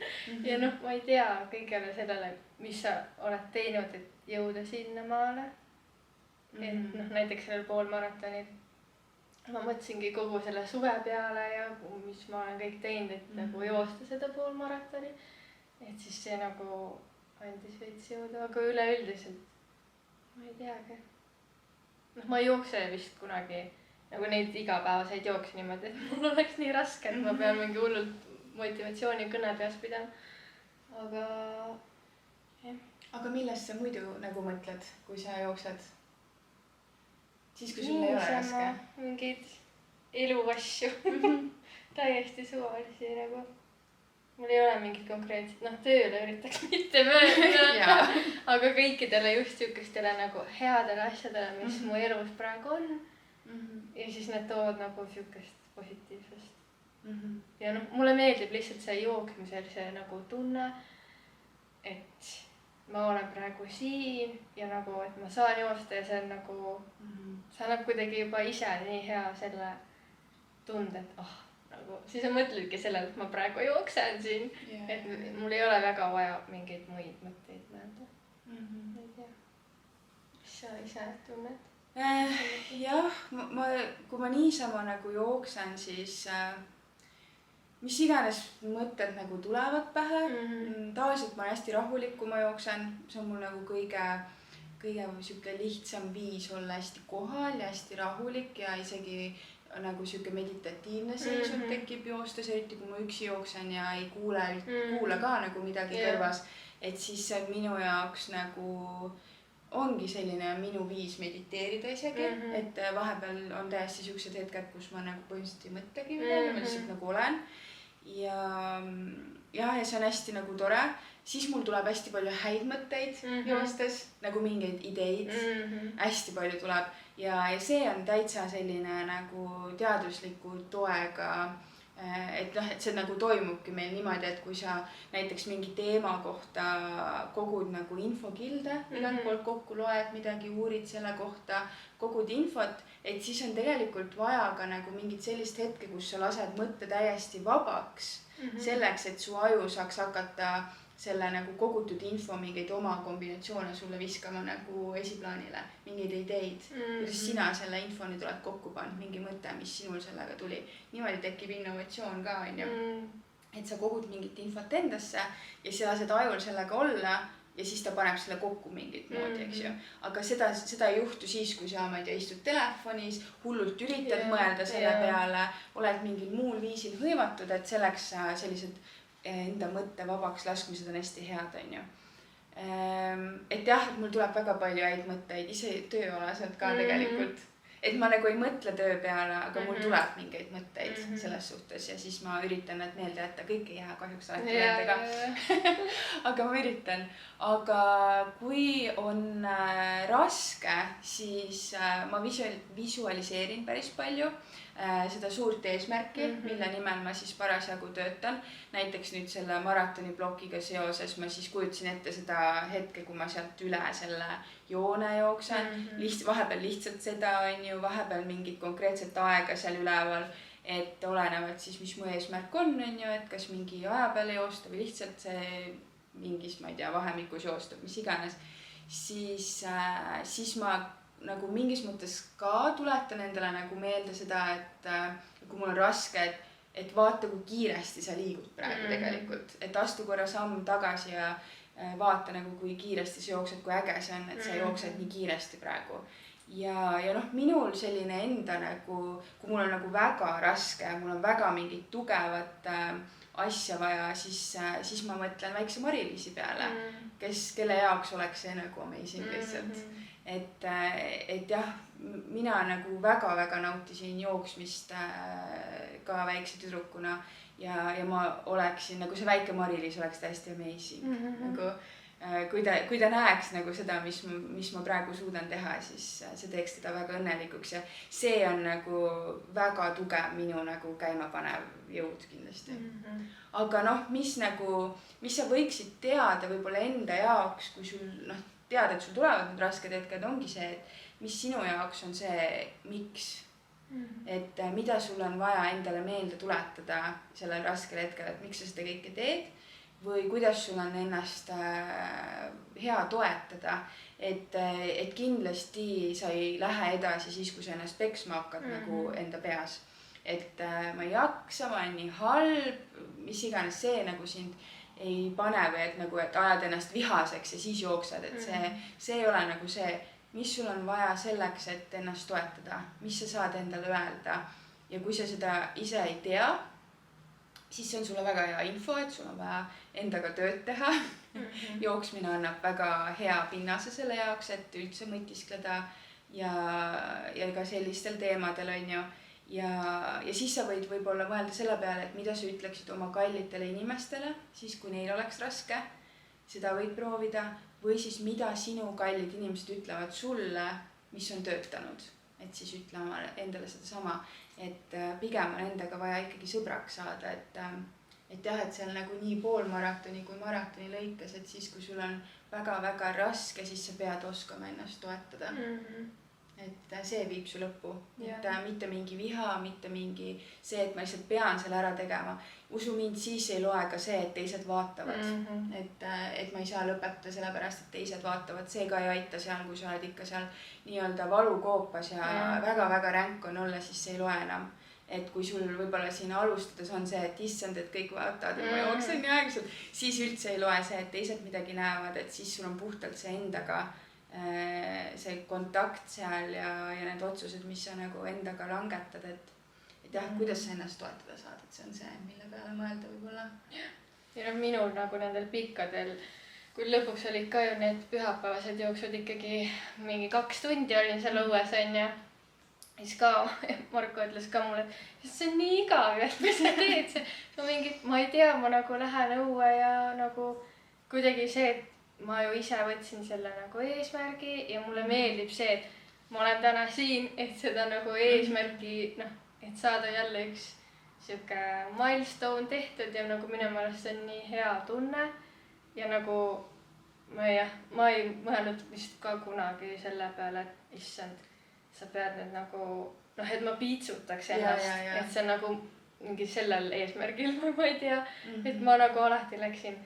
Ja noh, ma ei tea kõigele sellele, mis sa oled teinud, et jõuda sinna maale. Et noh, näiteks sellel poolmaratonil. Ma mõtlesingi kogu selle suve peale ja mis ma olen kõik teinud, et nagu joosta seda poolmaratoni. Et siis see nagu andis veits jõuda, aga üleüldiselt ma ei teagi. Noh, ma ei jookse vist kunagi nagu neid igapäevaseid jookse niimoodi, et mul oleks nii raske, et ma pean mingi hullult motivatsiooni kõne peas pidama. Aga jah. Aga millest sa muidu nagu mõtled, kui sa jooksed? Siis, kui sul ei ole raske. Mingid eluasju. Täiesti suvalisi nagu. Mul ei ole mingid konkreetset, noh tööle üritaks mitte mööda. Aga kõikidele just siukestele nagu headele asjadele, mis mu elus praegu on. Ja siis need toovad nagu siukest positiivsust. Ja noh, mulle meeldib lihtsalt see jooksmisel see nagu tunne, et ma olen praegu siin ja nagu, et ma saan joosta ja see on nagu, see annab kuidagi juba ise nii hea selle tunde, et nagu, siis sa mõtledki sellele, et ma praegu jooksen siin, et mul ei ole väga vaja mingeid muid mõtteid mõelda. Ma ei tea, mis sa ise tunned? Jah, kui ma niisama nagu jooksen, siis mis iganes mõtted nagu tulevad pähe. Tavaliselt ma olen hästi rahulik, kui ma jooksen. See on mul nagu kõige siuke lihtsam viis olla hästi kohal ja hästi rahulik ja isegi nagu siuke meditatiivne seisund tekib joostes, eriti kui ma üksi jooksen ja ei kuule ka nagu midagi kõrvas. Et siis see on minu jaoks nagu ongi selline minu viis mediteerida isegi, et vahepeal on täiesti siuksed hetked, kus ma nagu põhimõtteliselt ei mõtlegi midagi, ma lihtsalt nagu olen. Ja see on hästi nagu tore. Siis mul tuleb hästi palju häid mõtteid joostes, nagu mingeid ideid. Hästi palju tuleb. Ja see on täitsa selline nagu teadusliku toega, et see nagu toimubki meil niimoodi, et kui sa näiteks mingi teema kohta kogud nagu infokilde, igalt poolt kokku loed midagi, uurid selle kohta, kogud infot, et siis on tegelikult vaja ka nagu mingit sellist hetke, kus sa lased mõtte täiesti vabaks selleks, et su aju saaks hakata selle nagu kogutud info mingeid oma kombinatsioone sulle viskama nagu esiplaanile, mingeid ideid, kuidas sina selle info nüüd oled kokku pannud, mingi mõte, mis sinul sellega tuli. Niimoodi tekib innovatsioon ka, on ju. Et sa kogud mingit infot endasse ja sa lased ajul sellega olla ja siis ta paneb selle kokku mingit moodi, eks ju. Aga seda ei juhtu siis, kui sa istud telefonis, hullult üritad mõelda selle peale, oled mingil muul viisil hõivatud, et selleks sellised enda mõtte vabaks laskmised on hästi head, on ju. Et jah, et mul tuleb väga palju häid mõtteid, ise tööalaselt ka tegelikult. et ma nagu ei mõtle töö peale, aga mul tuleb mingeid mõtteid selles suhtes ja siis ma üritan need meelde jätta, kõik ei jää kahjuks alati meelde ka. Aga ma üritan. Aga kui on raske, siis ma visualiseerin päris palju seda suurt eesmärki, mille nimel ma siis parasjagu töötan. Näiteks nüüd selle maratoni blokiga seoses ma siis kujutasin ette seda hetke, kui ma sealt üle selle joone jooksen. Vahepeal lihtsalt seda on ju, vahepeal mingit konkreetset aega seal üleval, et olenevalt siis, mis mu eesmärk on ju, et kas mingi aja peale joosta või lihtsalt see mingis, ma ei tea, vahemikus joostab, mis iganes. Siis ma nagu mingis mõttes ka tuletan endale nagu meelde seda, et kui mul on raske, et vaata, kui kiiresti sa liigud praegu tegelikult, et astu korra samm tagasi ja vaata nagu, kui kiiresti sa jooksed, kui äge see on, et sa jooksed nii kiiresti praegu. Ja noh, minul selline enda nagu, kui mul on nagu väga raske, mul on väga mingit tugevat asja vaja, siis ma mõtlen väikse Mari-Liisi peale, kelle jaoks oleks see nagu amazing lihtsalt. Et jah, mina nagu väga-väga nautisin jooksmist ka väikse tüdrukuna ja ma oleksin, nagu see väike Mari-Liis oleks täiesti amazing. Nagu, kui ta näeks nagu seda, mis ma praegu suudan teha, siis see teeks teda väga õnnelikuks ja see on nagu väga tugev minu nagu käimapanev jõud kindlasti. Aga noh, mis sa võiksid teada võib-olla enda jaoks, kui sul tead, et sul tulevad need rasked hetked, ongi see, et mis sinu jaoks on see, miks, et mida sul on vaja endale meelde tuletada sellel raskel hetkel, et miks sa seda kõike teed või kuidas sul on ennast hea toetada, et kindlasti sa ei lähe edasi siis, kui sa ennast peksma hakkad nagu enda peas. Et ma ei jaksa, ma olen nii halb, mis iganes see nagu sind ei pane või et ajad ennast vihaseks ja siis jooksed, et see ei ole nagu see, mis sul on vaja selleks, et ennast toetada, mis sa saad endale öelda. Ja kui sa seda ise ei tea, siis see on sulle väga hea info, et sul on vaja endaga tööd teha. Jooksmine annab väga hea pinnase selle jaoks, et üldse mõtiskleda ja ka sellistel teemadel on ju. Ja siis sa võid võib-olla mõelda selle peale, et mida sa ütleksid oma kallitele inimestele, siis kui neil oleks raske, seda võid proovida, või siis mida sinu kallid inimesed ütlevad sulle, mis on töötanud, et siis ütle endale seda sama, et pigem on endaga vaja ikkagi sõbraks saada, et jah, et seal nagu nii poolmaratoni kui maratoni lõikes, et siis kui sul on väga-väga raske, siis sa pead oskama ennast toetada. Et see viib su lõppu, et mitte mingi viha, mitte mingi see, et ma lihtsalt pean selle ära tegema. Usu mind, siis ei loe ka see, et teised vaatavad, et ma ei saa lõpetada sellepärast, et teised vaatavad, see ka ei aita seal, kui sa oled ikka seal nii-öelda valukoopas ja väga-väga ränk on olla, siis see ei loe enam. Et kui sul võib-olla siin alustades on see, et issand, et kõik vaatavad ja ma jooksen nii aeglaselt, siis üldse ei loe see, et teised midagi näevad, et siis sul on puhtalt see endaga see kontakt seal ja need otsused, mis sa nagu endaga langetad, et jah, kuidas sa ennast toetada saad, et see on see, mille peale mõelda võib-olla. Ja minul nagu nendel pikkadel, kui lõpuks olid ka ju need pühapäevased jooksud ikkagi mingi 2 tundi olin seal õues on ja siis ka Marko ütles ka mulle, et see on nii igav, et mis sa teed, ma ei tea, ma nagu lähen õue ja nagu kuidagi see, et ma ju ise võtsin selle nagu eesmärgi ja mulle meeldib see, et ma olen täna siin, et seda nagu eesmärgi, et saada jälle üks siuke milestone tehtud ja nagu minu meelest see on nii hea tunne ja nagu ma ei mõelnud vist ka kunagi selle peale, et issand, sa pead nüüd nagu, et ma piitsutaks ennast, et see nagu mingi sellel eesmärgil või ma ei tea, et ma nagu alati läksin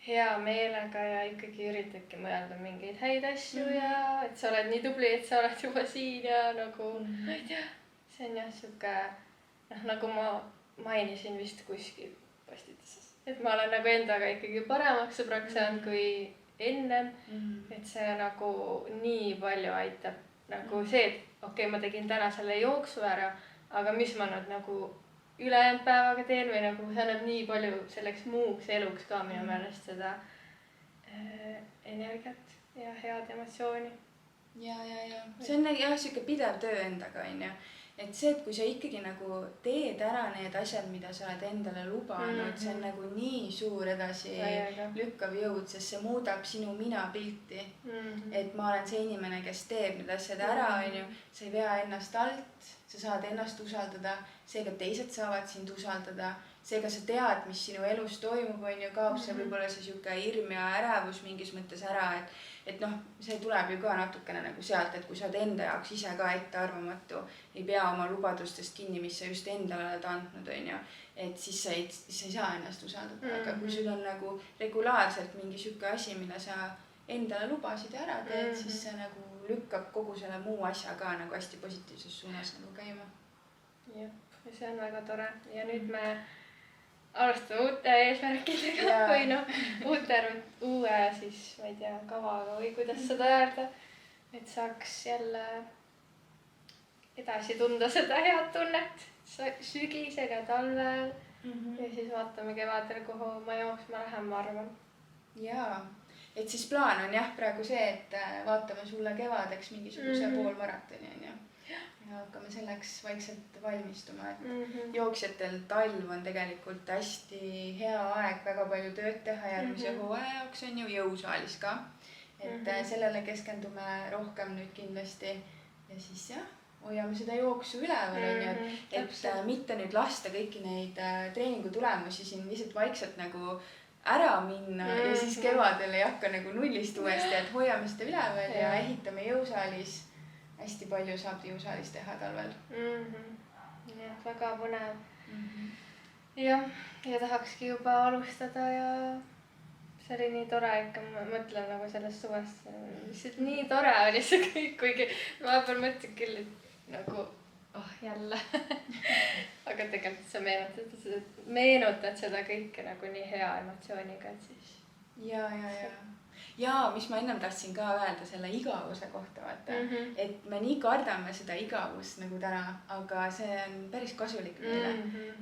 hea meelega ja ikkagi üritadki mõelda mingeid häid asju ja et sa oled nii tubli, et sa oled juba siin ja nagu, ma ei tea, see on jah siuke, nagu ma mainisin vist kuskil postituses, et ma olen nagu endaga ikkagi paremaks sõbraks saanud kui ennem, et see nagu nii palju aitab, nagu see, et okei, ma tegin täna selle jooksu ära, aga mis ma nüüd nagu ülejäänud päevaga teen või nagu see annab nii palju selleks muuks eluks ka minu meelest seda energiat ja head emotsiooni. ja see on jah siuke pidev töö endaga onju, et see, et kui sa ikkagi nagu teed ära need asjad, mida sa oled endale lubanud, see on nagu nii suur edasi lükkav jõud, sest see muudab sinu minapilti. Et ma olen see inimene, kes teeb need asjad ära onju, sa ei vea ennast alt, sa saad ennast usaldada, seega teised saavad sind usaldada, seega sa tead, mis sinu elus toimub onju, kaob see võib-olla see siuke hirm ja ärevus mingis mõttes ära, et noh, see tuleb ju ka natukene nagu sealt, et kui sa oled enda jaoks ise ka ettearvamatu, ei pea oma lubadustest kinni, mis sa just endale oled andnud, onju, et siis sa ei saa ennast usaldada, aga kui sul on nagu regulaarselt mingi siuke asi, mida sa endale lubasid ja ära teed, siis see nagu lükkab kogu selle muu asja ka nagu hästi positiivses suunas nagu käima. Jah, see on väga tore ja nüüd me alustame uute eesmärkidega või noh, uue siis, ma ei tea, kavaga või kuidas seda öelda, et saaks jälle edasi tunda seda head tunnet sügisel ja talvel ja siis vaatame kevadel, kuhu ma jooksma lähen, ma arvan. Jaa, et siis plaan on jah praegu see, et vaatame sulle kevadeks mingisuguse poolmaratoni on ju. Ja hakkame selleks vaikselt valmistuma, et jooksjatel talv on tegelikult hästi hea aeg väga palju tööd teha järgmise hooaja jaoks on ju, jõusaalis ka. Et sellele keskendume rohkem nüüd kindlasti ja siis jah, hoiame seda jooksu üleval on ju, et mitte nüüd lasta kõiki neid treeningu tulemusi siin lihtsalt vaikselt nagu ära minna ja siis kevadel ei hakka nagu nullist uuesti, et hoiame seda üleval ja ehitame jõusaalis. Hästi palju saab jõusaalis teha talvel. Jah, väga põnev. Jah, ja tahakski juba alustada ja see oli nii tore ikka, ma mõtlen nagu sellest suvest. Lihtsalt nii tore oli see kõik, kuigi vahepeal mõtlen küll, et nagu jälle. Aga tegelikult sa meenutad seda kõike nagu nii hea emotsiooniga, et siis. Ja mis ma ennem tahtsin ka öelda selle igavuse kohta, vaata, et me nii kardame seda igavust nagu täna, aga see on päris kasulik meile.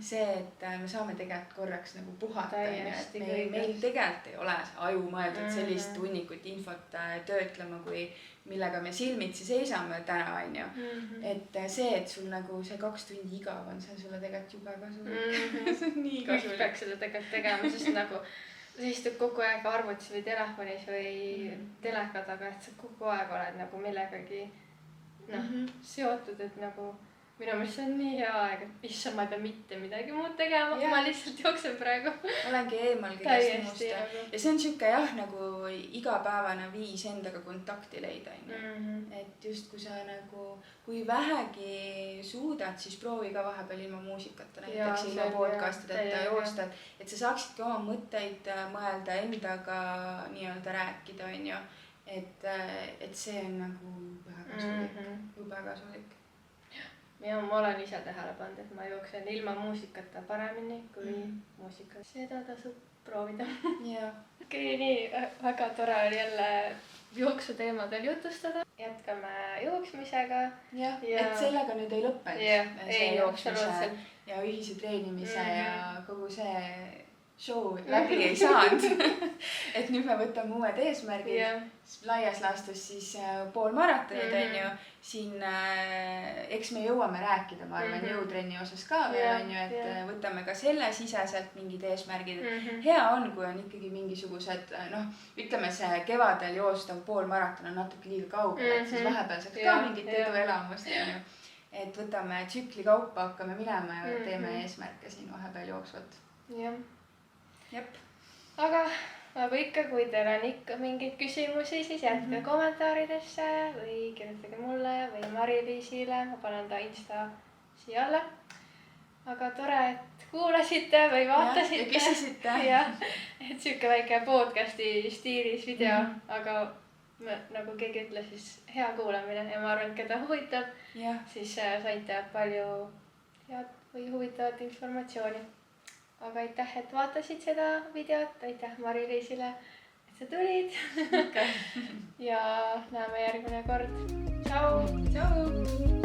See, et me saame tegelikult korraks nagu puhata, et meil tegelikult ei ole aju mõeldud sellist hunnikut infot töötlema, kui millega me silmitsi seisame täna, on ju. Et see, et sul nagu see 2 tundi igav on, see on sulle tegelikult jube kasulik. See on nii kasulik. Kõik peaks seda tegelikult tegema, sest nagu sa istud kogu aeg arvutis või telefonis või teleka taga, et sa kogu aeg oled nagu millegagi seotud, et nagu minu meelest see on nii hea aeg, et issand, ma ei pea mitte midagi muud tegema, ma lihtsalt jooksen praegu. Olengi eemal kõigest muust. Ja see on siuke jah, nagu igapäevane viis endaga kontakti leida. Et just kui sa nagu, kui vähegi suudad, siis proovi ka vahepeal ilma muusikata, näiteks ilma podcastideta joosta, et sa saaksidki oma mõtteid mõelda, endaga nii-öelda rääkida, on ju. Et see on nagu jube kasulik. Ja ma olen ise tähele pannud, et ma jooksen ilma muusikata paremini kui muusika. Seda tasub proovida. Okei, nii väga tore oli jälle jooksuteemadel jutustada. Jätkame jooksmisega. Et sellega nüüd ei lõppe. See jooksmise ja ühise treenimise ja kogu see show läbi ei saanud. Et nüüd me võtame uued eesmärgid. Laias laastus siis poolmaratonid on ju. Siin eks me jõuame rääkida, ma arvan, jõutrenni osas ka veel on ju, et võtame ka selle siseselt mingid eesmärgid. Hea on, kui on ikkagi mingisugused, ütleme see kevadel joostav poolmaraton on natuke liiga kaugel, et siis vahepeal saaks ka mingit edu elamust on ju. Et võtame tsükli kaupa, hakkame minema ja teeme eesmärke siin vahepeal jooksvalt. Aga nagu ikka, kui teil on ikka mingeid küsimusi, siis jätke kommentaaridesse või kirjutage mulle või Mari-Liisile, ma panen ta Insta siia alla. Aga tore, et kuulasite või vaatasite. Ja küsisite. Et siuke väike podcasti stiilis video, aga nagu keegi ütles, siis hea kuulamine ja ma arvan, et keda huvitab, siis saite palju head või huvitavat informatsiooni. Aga aitäh, et vaatasid seda videot, aitäh Mari-Liisile, et sa tulid. Ja näeme järgmine kord. Tšau!